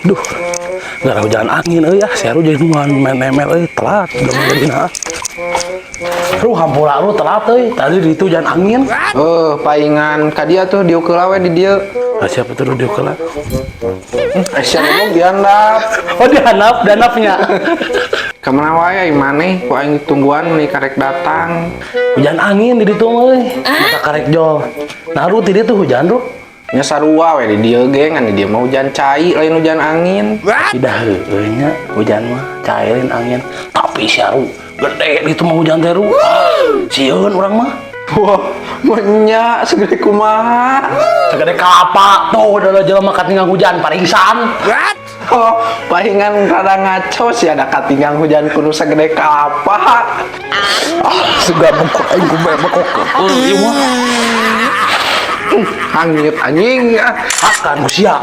Duh, gara hujan angin ya, seru jadi main ML telat, udah mau jadi nah. Ruh hampura lu telat tadi di itu hujan angin. Paingan kadia tuh diukeula we di dieu. Nah, siapa tuh dia kelak? Asian ngomong dihandap. Oh dihanap, danapnya. Kemana wae maneh ku aing tungguan nih karek datang. Hujan angin di ditu euy. Mata karek jol. Nah, Ru ti dieu tuh hujan, Ru. Nya sarua we di dieu ge ngan di dieu mah hujan cai lain hujan angin. Tidak heueuh nya hujan mah cairin angin. Tapi si Ru gede itu mah hujan teh Ru. Sieun urang mah. Wah, nya segede kumaha. Segede kelapa tuh udah jelema katinggang hujan parisan. Oh, pahingan rada ngaco sih ada katinggang hujan kudu segede kelapa. Segala bengkok aing ku bengkok. Ieu mah Hangit anjing. akan usia.